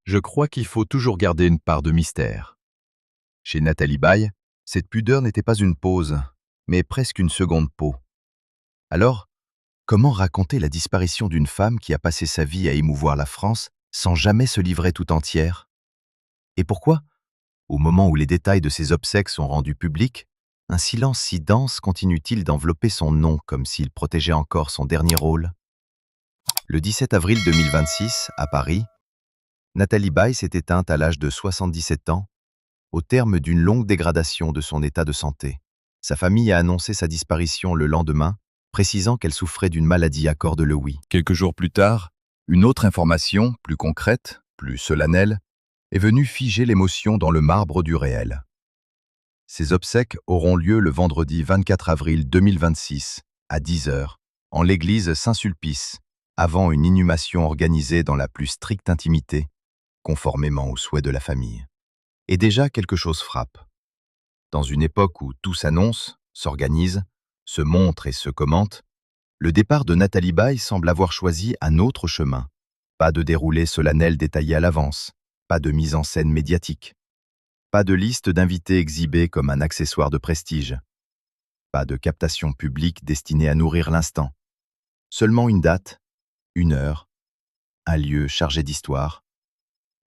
Je crois qu'il faut toujours garder une part de mystère. Chez Nathalie Baye, cette pudeur n'était pas une pause, mais presque une seconde peau. Alors, comment raconter la disparition d'une femme qui a passé sa vie à émouvoir la France sans jamais se livrer tout entière? Et pourquoi, au moment où les détails de ses obsèques sont rendus publics, un silence si dense continue-t-il d'envelopper son nom comme s'il protégeait encore son dernier rôle? Le 17 avril 2026, à Paris, Nathalie Baye s'est éteinte à l'âge de 77 ans, au terme d'une longue dégradation de son état de santé. Sa famille a annoncé sa disparition le lendemain, précisant qu'elle souffrait d'une maladie à corde le oui. Quelques jours plus tard, une autre information, plus concrète, plus solennelle, est venue figer l'émotion dans le marbre du réel. Ces obsèques auront lieu le vendredi 24 avril 2026, à 10 heures, en l'église Saint-Sulpice, avant une inhumation organisée dans la plus stricte intimité, conformément aux souhaits de la famille. Et déjà quelque chose frappe. Dans une époque où tout s'annonce, s'organise, se montre et se commente, le départ de Nathalie Baye semble avoir choisi un autre chemin. Pas de déroulé solennel détaillé à l'avance, pas de mise en scène médiatique, pas de liste d'invités exhibés comme un accessoire de prestige, pas de captation publique destinée à nourrir l'instant. Seulement une date, une heure, un lieu chargé d'histoire,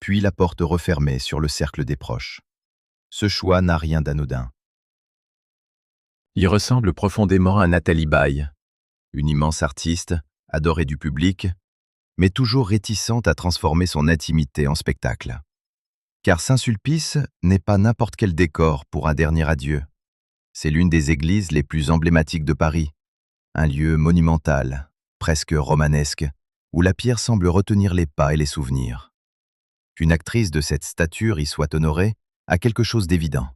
puis la porte refermée sur le cercle des proches. Ce choix n'a rien d'anodin. Il ressemble profondément à Nathalie Baye, une immense artiste, adorée du public, mais toujours réticente à transformer son intimité en spectacle. Car Saint-Sulpice n'est pas n'importe quel décor pour un dernier adieu. C'est l'une des églises les plus emblématiques de Paris, un lieu monumental, presque romanesque, où la pierre semble retenir les pas et les souvenirs. Qu'une actrice de cette stature y soit honorée a quelque chose d'évident.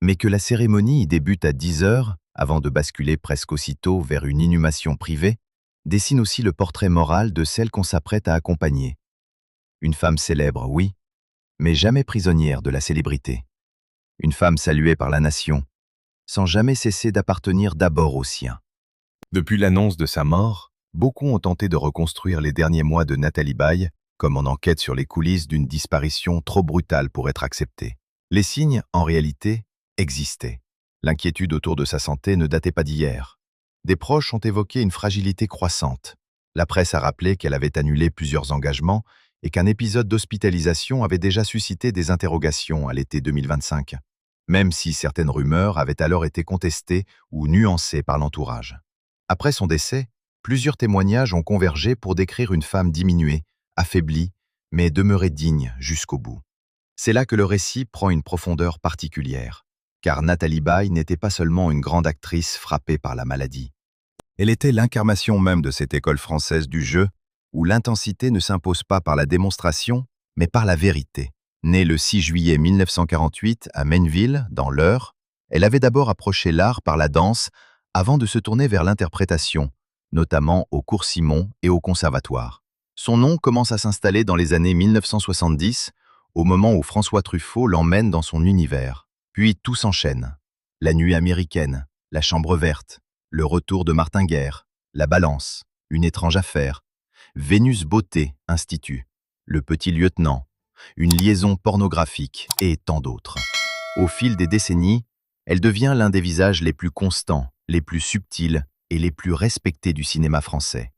Mais que la cérémonie y débute à 10 heures, avant de basculer presque aussitôt vers une inhumation privée, dessine aussi le portrait moral de celle qu'on s'apprête à accompagner. Une femme célèbre, oui, mais jamais prisonnière de la célébrité. Une femme saluée par la nation, sans jamais cesser d'appartenir d'abord aux siens. Depuis l'annonce de sa mort, beaucoup ont tenté de reconstruire les derniers mois de Nathalie Baye, comme en enquête sur les coulisses d'une disparition trop brutale pour être acceptée. Les signes, en réalité, existaient. L'inquiétude autour de sa santé ne datait pas d'hier. Des proches ont évoqué une fragilité croissante. La presse a rappelé qu'elle avait annulé plusieurs engagements et qu'un épisode d'hospitalisation avait déjà suscité des interrogations à l'été 2025, même si certaines rumeurs avaient alors été contestées ou nuancées par l'entourage. Après son décès, plusieurs témoignages ont convergé pour décrire une femme diminuée, affaiblie, mais demeurée digne jusqu'au bout. C'est là que le récit prend une profondeur particulière, car Nathalie Baye n'était pas seulement une grande actrice frappée par la maladie. Elle était l'incarnation même de cette école française du jeu, où l'intensité ne s'impose pas par la démonstration, mais par la vérité. Née le 6 juillet 1948 à Mainville, dans l'Eure, elle avait d'abord approché l'art par la danse avant de se tourner vers l'interprétation, notamment au Cours Simon et au Conservatoire. Son nom commence à s'installer dans les années 1970, au moment où François Truffaut l'emmène dans son univers. Puis tout s'enchaîne. La nuit américaine, la chambre verte, le retour de Martin Guerre, la balance, une étrange affaire, Vénus Beauté Institut, le petit lieutenant, une liaison pornographique et tant d'autres. Au fil des décennies, elle devient l'un des visages les plus constants, les plus subtils et les plus respectés du cinéma français.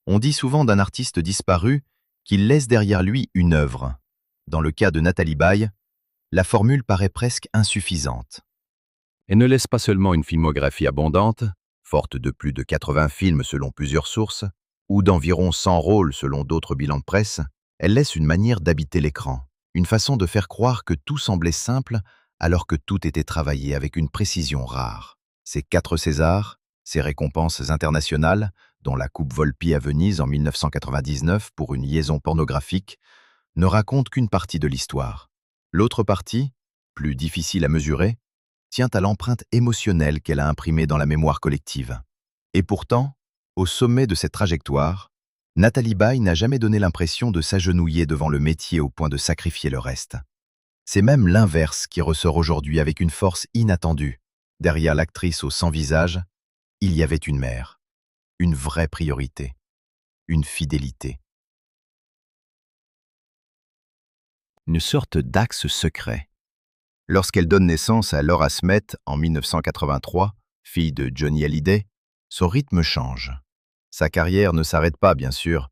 On dit souvent d'un artiste disparu qu'il laisse derrière lui une œuvre. Dans le cas de Nathalie Baye, la formule paraît presque insuffisante. Elle ne laisse pas seulement une filmographie abondante, forte de plus de 80 films selon plusieurs sources, ou d'environ 100 rôles selon d'autres bilans de presse, elle laisse une manière d'habiter l'écran, une façon de faire croire que tout semblait simple alors que tout était travaillé avec une précision rare. Ses 4 Césars, ses récompenses internationales, dont la Coupe Volpi à Venise en 1999 pour une liaison pornographique, ne racontent qu'une partie de l'histoire. L'autre partie, plus difficile à mesurer, tient à l'empreinte émotionnelle qu'elle a imprimée dans la mémoire collective. Et pourtant, au sommet de cette trajectoire, Nathalie Baye n'a jamais donné l'impression de s'agenouiller devant le métier au point de sacrifier le reste. C'est même l'inverse qui ressort aujourd'hui avec une force inattendue. Derrière l'actrice au sans visage, il y avait une mère, une vraie priorité, une fidélité. une sorte d'axe secret. Lorsqu'elle donne naissance à Laura Smet en 1983, fille de Johnny Hallyday, son rythme change. Sa carrière ne s'arrête pas, bien sûr,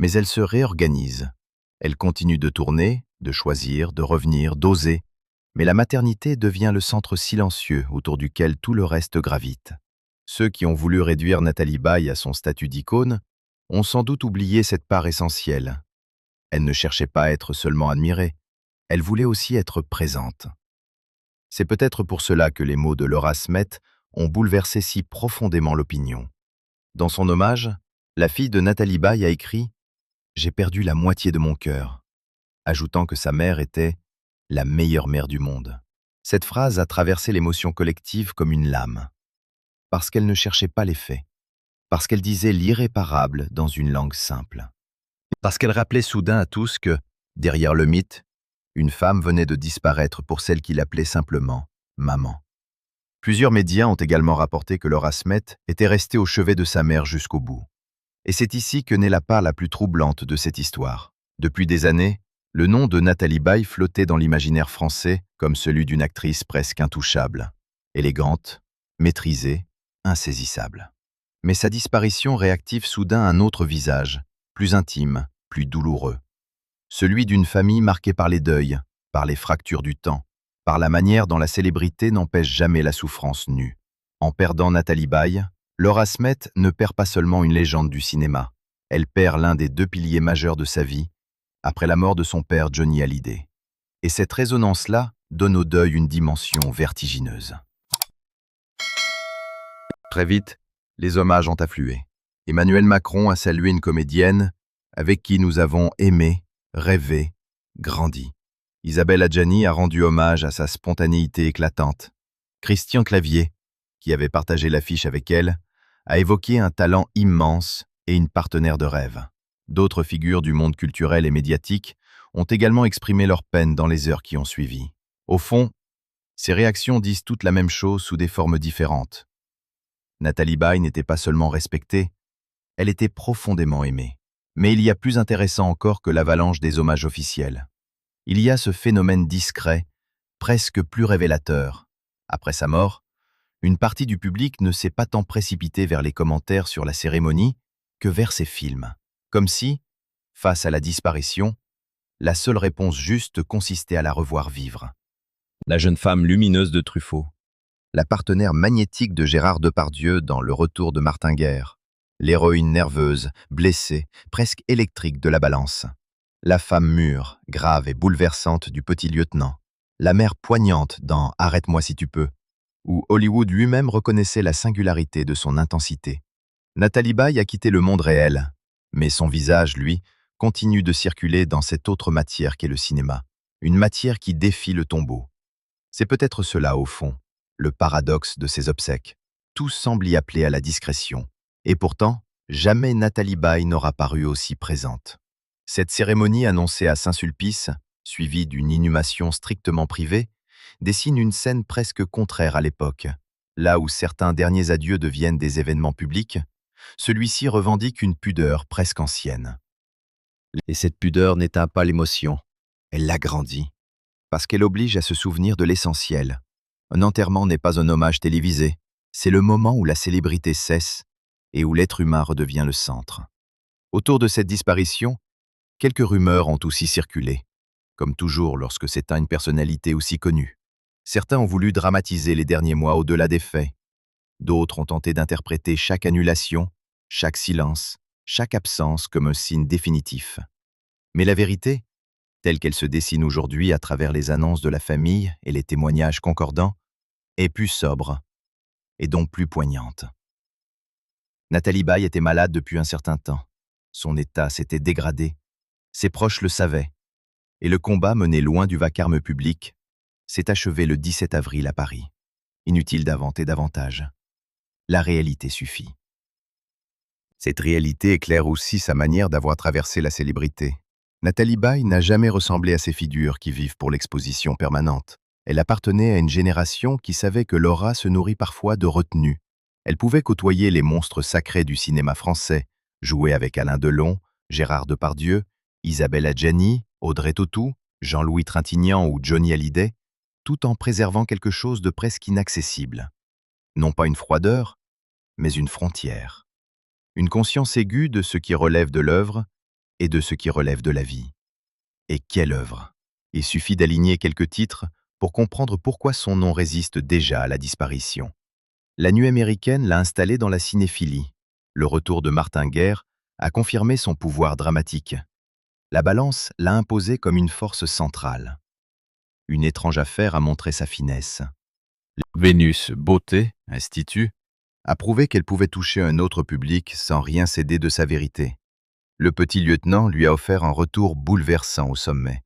mais elle se réorganise. Elle continue de tourner, de choisir, de revenir, d'oser, mais la maternité devient le centre silencieux autour duquel tout le reste gravite. Ceux qui ont voulu réduire Nathalie Baye à son statut d'icône ont sans doute oublié cette part essentielle. Elle ne cherchait pas à être seulement admirée, elle voulait aussi être présente. C'est peut-être pour cela que les mots de Laura Smet ont bouleversé si profondément l'opinion. Dans son hommage, la fille de Nathalie Baye a écrit « J'ai perdu la moitié de mon cœur », ajoutant que sa mère était « la meilleure mère du monde ». Cette phrase a traversé l'émotion collective comme une lame, parce qu'elle ne cherchait pas les faits, parce qu'elle disait l'irréparable dans une langue simple, parce qu'elle rappelait soudain à tous que, derrière le mythe, une femme venait de disparaître pour celle qu'il appelait simplement « maman ». Plusieurs médias ont également rapporté que Laura Smet était restée au chevet de sa mère jusqu'au bout. Et c'est ici que naît la part la plus troublante de cette histoire. Depuis des années, le nom de Nathalie Baye flottait dans l'imaginaire français comme celui d'une actrice presque intouchable, élégante, maîtrisée, insaisissable. Mais sa disparition réactive soudain un autre visage, plus intime, plus douloureux. Celui d'une famille marquée par les deuils, par les fractures du temps, par la manière dont la célébrité n'empêche jamais la souffrance nue. En perdant Nathalie Baye, Laura Smet ne perd pas seulement une légende du cinéma, elle perd l'un des deux piliers majeurs de sa vie, après la mort de son père Johnny Hallyday. Et cette résonance-là donne au deuil une dimension vertigineuse. Très vite, les hommages ont afflué. Emmanuel Macron a salué une comédienne avec qui nous avons aimé, rêvé, grandi. Isabelle Adjani a rendu hommage à sa spontanéité éclatante. Christian Clavier, qui avait partagé l'affiche avec elle, a évoqué un talent immense et une partenaire de rêve. D'autres figures du monde culturel et médiatique ont également exprimé leur peine dans les heures qui ont suivi. Au fond, ces réactions disent toutes la même chose sous des formes différentes. Nathalie Baye n'était pas seulement respectée, elle était profondément aimée. Mais il y a plus intéressant encore que l'avalanche des hommages officiels. Il y a ce phénomène discret, presque plus révélateur. Après sa mort, une partie du public ne s'est pas tant précipitée vers les commentaires sur la cérémonie que vers ses films. Comme si, face à la disparition, la seule réponse juste consistait à la revoir vivre. La jeune femme lumineuse de Truffaut, la partenaire magnétique de Gérard Depardieu dans Le Retour de Martin Guerre, l'héroïne nerveuse, blessée, presque électrique de La Balance, la femme mûre, grave et bouleversante du Petit Lieutenant, la mère poignante dans Arrête-moi si tu peux, où Hollywood lui-même reconnaissait la singularité de son intensité. Nathalie Baye a quitté le monde réel, mais son visage, lui, continue de circuler dans cette autre matière qu'est le cinéma, une matière qui défie le tombeau. C'est peut-être cela, au fond, le paradoxe de ces obsèques. Tout semble y appeler à la discrétion. Et pourtant, jamais Nathalie Baye n'aura paru aussi présente. Cette cérémonie annoncée à Saint-Sulpice, suivie d'une inhumation strictement privée, dessine une scène presque contraire à l'époque. Là où certains derniers adieux deviennent des événements publics, celui-ci revendique une pudeur presque ancienne. Et cette pudeur n'éteint pas l'émotion, elle l'agrandit, parce qu'elle oblige à se souvenir de l'essentiel. Un enterrement n'est pas un hommage télévisé, c'est le moment où la célébrité cesse et où l'être humain redevient le centre. Autour de cette disparition, quelques rumeurs ont aussi circulé, comme toujours lorsque s'éteint une personnalité aussi connue. Certains ont voulu dramatiser les derniers mois au-delà des faits. D'autres ont tenté d'interpréter chaque annulation, chaque silence, chaque absence comme un signe définitif. Mais la vérité, telle qu'elle se dessine aujourd'hui à travers les annonces de la famille et les témoignages concordants, est plus sobre et donc plus poignante. Nathalie Baye était malade depuis un certain temps. Son état s'était dégradé. Ses proches le savaient. Et le combat mené loin du vacarme public s'est achevé le 17 avril à Paris. Inutile d'inventer davantage. La réalité suffit. Cette réalité éclaire aussi sa manière d'avoir traversé la célébrité. Nathalie Baye n'a jamais ressemblé à ces figures qui vivent pour l'exposition permanente. Elle appartenait à une génération qui savait que l'aura se nourrit parfois de retenue. Elle pouvait côtoyer les monstres sacrés du cinéma français, jouer avec Alain Delon, Gérard Depardieu, Isabelle Adjani, Audrey Tautou, Jean-Louis Trintignant ou Johnny Hallyday, tout en préservant quelque chose de presque inaccessible. Non pas une froideur, mais une frontière. Une conscience aiguë de ce qui relève de l'œuvre et de ce qui relève de la vie. Et quelle œuvre! Il suffit d'aligner quelques titres pour comprendre pourquoi son nom résiste déjà à la disparition. La nuit américaine l'a installé dans la cinéphilie. Le retour de Martin Guerre a confirmé son pouvoir dramatique. La balance l'a imposé comme une force centrale. Une étrange affaire a montré sa finesse. Vénus Beauté, Institut, a prouvé qu'elle pouvait toucher un autre public sans rien céder de sa vérité. Le petit lieutenant lui a offert un retour bouleversant au sommet.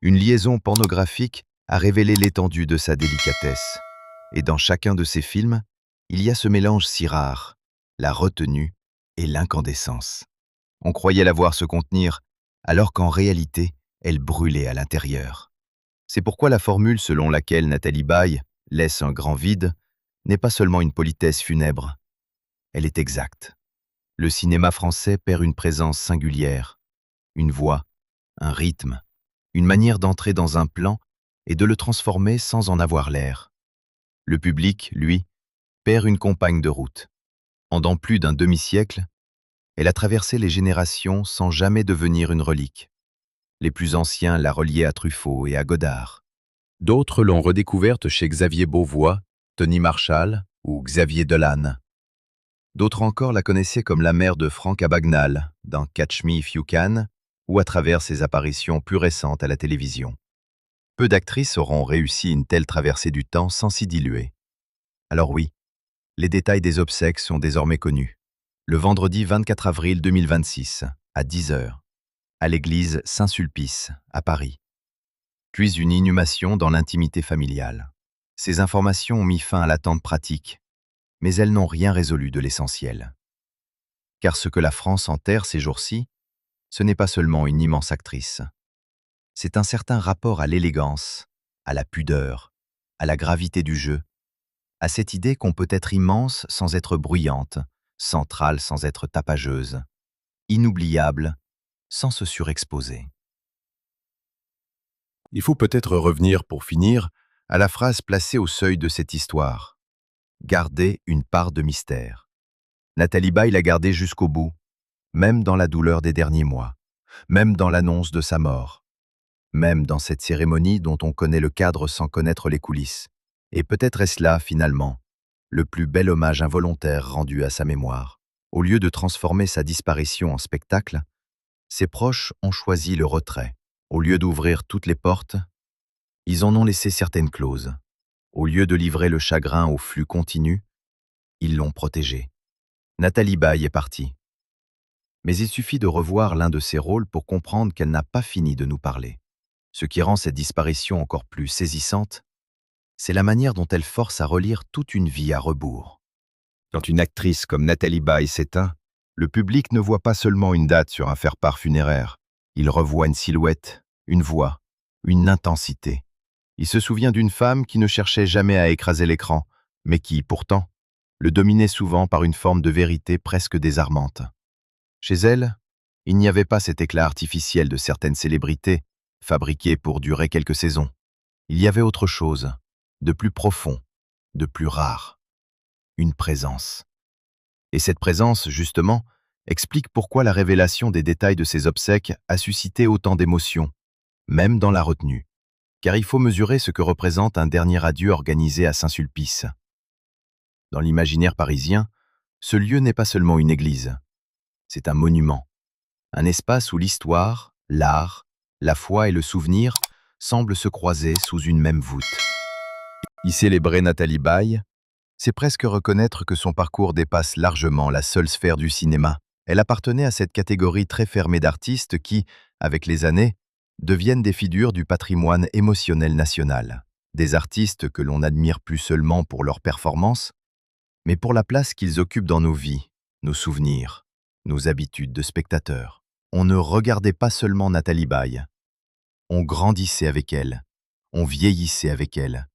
Une liaison pornographique a révélé l'étendue de sa délicatesse. Et dans chacun de ses films, il y a ce mélange si rare, la retenue et l'incandescence. On croyait la voir se contenir, alors qu'en réalité, elle brûlait à l'intérieur. C'est pourquoi la formule selon laquelle Nathalie Baye laisse un grand vide n'est pas seulement une politesse funèbre. Elle est exacte. Le cinéma français perd une présence singulière, une voix, un rythme, une manière d'entrer dans un plan et de le transformer sans en avoir l'air. Le public, lui, perd une compagne de route. Pendant plus d'un demi-siècle, elle a traversé les générations sans jamais devenir une relique. Les plus anciens la reliaient à Truffaut et à Godard. D'autres l'ont redécouverte chez Xavier Beauvois, Tony Marshall ou Xavier Dolan. D'autres encore la connaissaient comme la mère de Franck Abagnale dans Catch Me If You Can ou à travers ses apparitions plus récentes à la télévision. Peu d'actrices auront réussi une telle traversée du temps sans s'y diluer. Alors oui, les détails des obsèques sont désormais connus. Le vendredi 24 avril 2026, à 10 h, à l'église Saint-Sulpice, à Paris. Puis une inhumation dans l'intimité familiale. Ces informations ont mis fin à l'attente pratique, mais elles n'ont rien résolu de l'essentiel. Car ce que la France enterre ces jours-ci, ce n'est pas seulement une immense actrice. C'est un certain rapport à l'élégance, à la pudeur, à la gravité du jeu, à cette idée qu'on peut être immense sans être bruyante, centrale sans être tapageuse, inoubliable sans se surexposer. Il faut peut-être revenir, pour finir, à la phrase placée au seuil de cette histoire. Garder une part de mystère. Nathalie Baye l'a gardée jusqu'au bout, même dans la douleur des derniers mois, même dans l'annonce de sa mort, même dans cette cérémonie dont on connaît le cadre sans connaître les coulisses. Et peut-être est-ce là, finalement, le plus bel hommage involontaire rendu à sa mémoire. Au lieu de transformer sa disparition en spectacle, ses proches ont choisi le retrait. Au lieu d'ouvrir toutes les portes, ils en ont laissé certaines closes. Au lieu de livrer le chagrin au flux continu, ils l'ont protégé. Nathalie Baye est partie. Mais il suffit de revoir l'un de ses rôles pour comprendre qu'elle n'a pas fini de nous parler. Ce qui rend cette disparition encore plus saisissante, c'est la manière dont elle force à relire toute une vie à rebours. Quand une actrice comme Nathalie Baye s'éteint, le public ne voit pas seulement une date sur un faire-part funéraire. Il revoit une silhouette, une voix, une intensité. Il se souvient d'une femme qui ne cherchait jamais à écraser l'écran, mais qui, pourtant, le dominait souvent par une forme de vérité presque désarmante. Chez elle, il n'y avait pas cet éclat artificiel de certaines célébrités, fabriquées pour durer quelques saisons. Il y avait autre chose, de plus profond, de plus rare. Une présence. Et cette présence, justement, explique pourquoi la révélation des détails de ses obsèques a suscité autant d'émotions, même dans la retenue. Car il faut mesurer ce que représente un dernier adieu organisé à Saint-Sulpice. Dans l'imaginaire parisien, ce lieu n'est pas seulement une église. C'est un monument, un espace où l'histoire, l'art, la foi et le souvenir semblent se croiser sous une même voûte. Y célébrer Nathalie Baye, c'est presque reconnaître que son parcours dépasse largement la seule sphère du cinéma. Elle appartenait à cette catégorie très fermée d'artistes qui, avec les années, deviennent des figures du patrimoine émotionnel national. Des artistes que l'on admire plus seulement pour leurs performances, mais pour la place qu'ils occupent dans nos vies, nos souvenirs, nos habitudes de spectateurs. On ne regardait pas seulement Nathalie Baye. On grandissait avec elle, on vieillissait avec elle.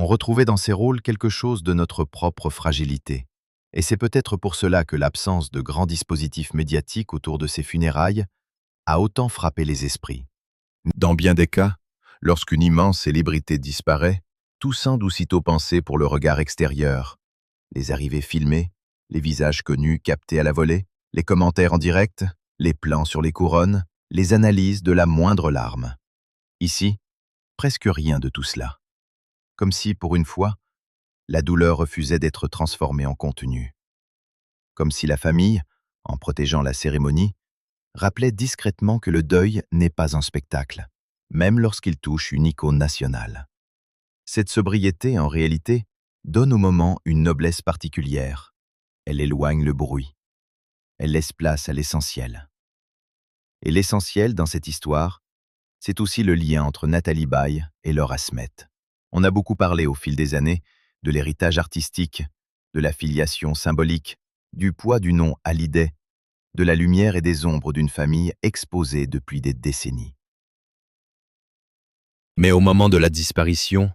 On retrouvait dans ses rôles quelque chose de notre propre fragilité. Et c'est peut-être pour cela que l'absence de grands dispositifs médiatiques autour de ses funérailles a autant frappé les esprits. Dans bien des cas, Lorsqu'une immense célébrité disparaît, tout semble aussitôt pensé pour le regard extérieur. Les arrivées filmées, les visages connus captés à la volée, les commentaires en direct, les plans sur les couronnes, les analyses de la moindre larme. Ici, presque rien de tout cela. Comme si, pour une fois, la douleur refusait d'être transformée en contenu. Comme si la famille, en protégeant la cérémonie, rappelait discrètement que le deuil n'est pas un spectacle, même lorsqu'il touche une icône nationale. Cette sobriété, en réalité, donne au moment une noblesse particulière. Elle éloigne le bruit. Elle laisse place à l'essentiel. Et l'essentiel, dans cette histoire, c'est aussi le lien entre Nathalie Baye et Laura Smet. On a beaucoup parlé au fil des années de l'héritage artistique, de la filiation symbolique, du poids du nom Hallyday, de la lumière et des ombres d'une famille exposée depuis des décennies. Mais au moment de la disparition,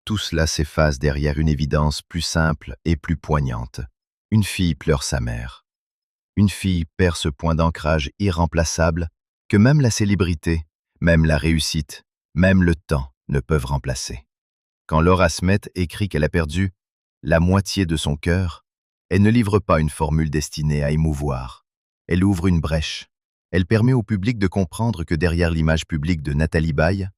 tout cela s'efface derrière une évidence plus simple et plus poignante. Une fille pleure sa mère. Une fille perd ce point d'ancrage irremplaçable que même la célébrité, même la réussite, même le temps ne peuvent remplacer. Quand Laura Smet écrit qu'elle a perdu la moitié de son cœur, elle ne livre pas une formule destinée à émouvoir. Elle ouvre une brèche. Elle permet au public de comprendre que derrière l'image publique de Nathalie Baye,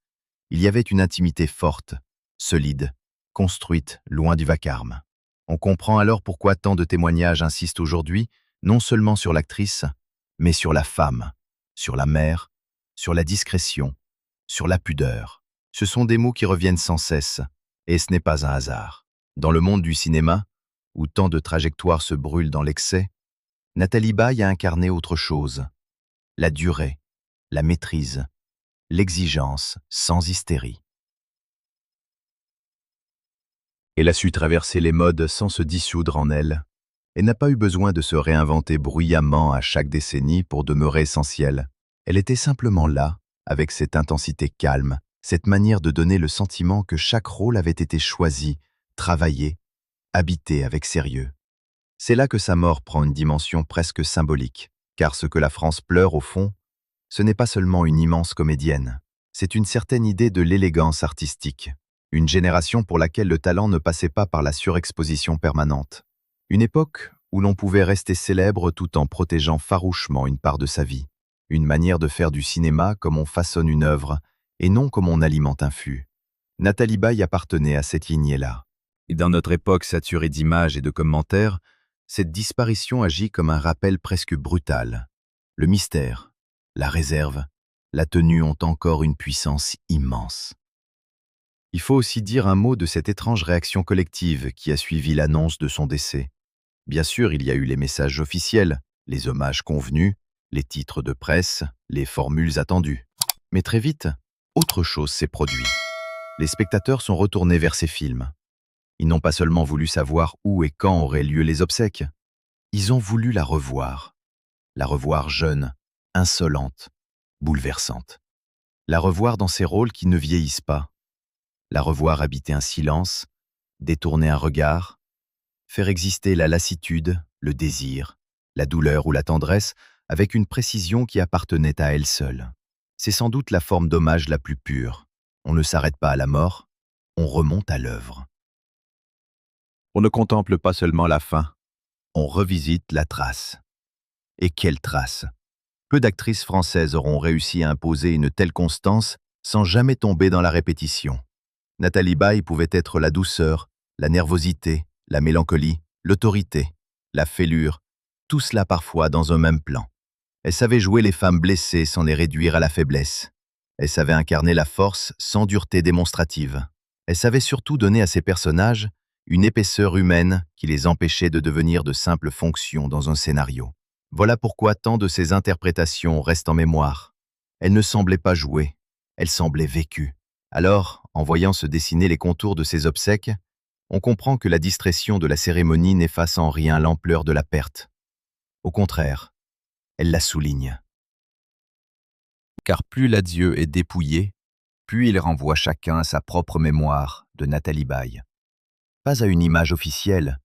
il y avait une intimité forte, solide, construite loin du vacarme. On comprend alors pourquoi tant de témoignages insistent aujourd'hui, non seulement sur l'actrice, mais sur la femme, sur la mère, sur la discrétion, sur la pudeur. Ce sont des mots qui reviennent sans cesse, et ce n'est pas un hasard. Dans le monde du cinéma, où tant de trajectoires se brûlent dans l'excès, Nathalie Baye a incarné autre chose. La durée, la maîtrise, l'exigence sans hystérie. Elle a su traverser les modes sans se dissoudre en elle, et n'a pas eu besoin de se réinventer bruyamment à chaque décennie pour demeurer essentielle. Elle était simplement là, avec cette intensité calme, cette manière de donner le sentiment que chaque rôle avait été choisi, travaillé, habité avec sérieux. C'est là que sa mort prend une dimension presque symbolique, car ce que la France pleure au fond, ce n'est pas seulement une immense comédienne, c'est une certaine idée de l'élégance artistique, une génération pour laquelle le talent ne passait pas par la surexposition permanente, une époque où l'on pouvait rester célèbre tout en protégeant farouchement une part de sa vie, une manière de faire du cinéma comme on façonne une œuvre et non comme on alimente un fût. Nathalie Baye appartenait à cette lignée-là. Et dans notre époque saturée d'images et de commentaires, cette disparition agit comme un rappel presque brutal. Le mystère, la réserve, la tenue ont encore une puissance immense. Il faut aussi dire un mot de cette étrange réaction collective qui a suivi l'annonce de son décès. Bien sûr, il y a eu les messages officiels, les hommages convenus, les titres de presse, les formules attendues. Mais très vite, autre chose s'est produit. Les spectateurs sont retournés vers ces films. Ils n'ont pas seulement voulu savoir où et quand auraient lieu les obsèques. Ils ont voulu la revoir jeune, insolente, bouleversante. La revoir dans ses rôles qui ne vieillissent pas. La revoir habiter un silence, détourner un regard, faire exister la lassitude, le désir, la douleur ou la tendresse avec une précision qui appartenait à elle seule. C'est sans doute la forme d'hommage la plus pure. On ne s'arrête pas à la mort, on remonte à l'œuvre. On ne contemple pas seulement la fin, on revisite la trace. Et quelle trace! Peu d'actrices françaises auront réussi à imposer une telle constance sans jamais tomber dans la répétition. Nathalie Baye pouvait être la douceur, la nervosité, la mélancolie, l'autorité, la fêlure, tout cela parfois dans un même plan. Elle savait jouer les femmes blessées sans les réduire à la faiblesse. Elle savait incarner la force sans dureté démonstrative. Elle savait surtout donner à ses personnages une épaisseur humaine qui les empêchait de devenir de simples fonctions dans un scénario. Voilà pourquoi tant de ses interprétations restent en mémoire. Elle ne semblait pas jouer, elle semblait vécue. Alors, en voyant se dessiner les contours de ses obsèques, on comprend que la discrétion de la cérémonie n'efface en rien l'ampleur de la perte. Au contraire, elle la souligne. Car plus l'adieu est dépouillé, plus il renvoie chacun à sa propre mémoire de Nathalie Baye. Pas à une image officielle,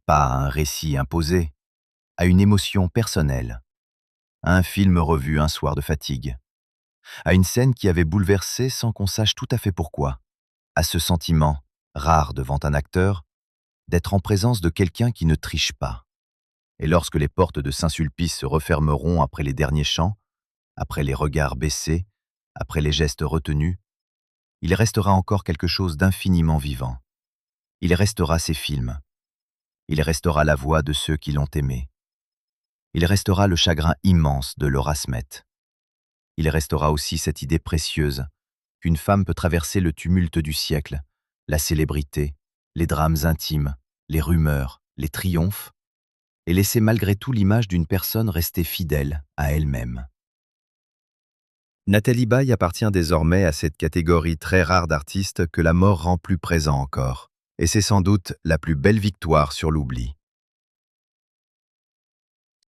pas à un récit imposé, à une émotion personnelle, à un film revu un soir de fatigue. à une scène qui avait bouleversé sans qu'on sache tout à fait pourquoi, à ce sentiment, rare devant un acteur, d'être en présence de quelqu'un qui ne triche pas. Et lorsque les portes de Saint-Sulpice se refermeront après les derniers chants, après les regards baissés, après les gestes retenus, il restera encore quelque chose d'infiniment vivant. Il restera ces films. Il restera la voix de ceux qui l'ont aimé. Il restera le chagrin immense de Laura Smet. Il restera aussi cette idée précieuse qu'une femme peut traverser le tumulte du siècle, la célébrité, les drames intimes, les rumeurs, les triomphes, et laisser malgré tout l'image d'une personne restée fidèle à elle-même. Nathalie Baye appartient désormais à cette catégorie très rare d'artistes que la mort rend plus présent encore. Et c'est sans doute la plus belle victoire sur l'oubli.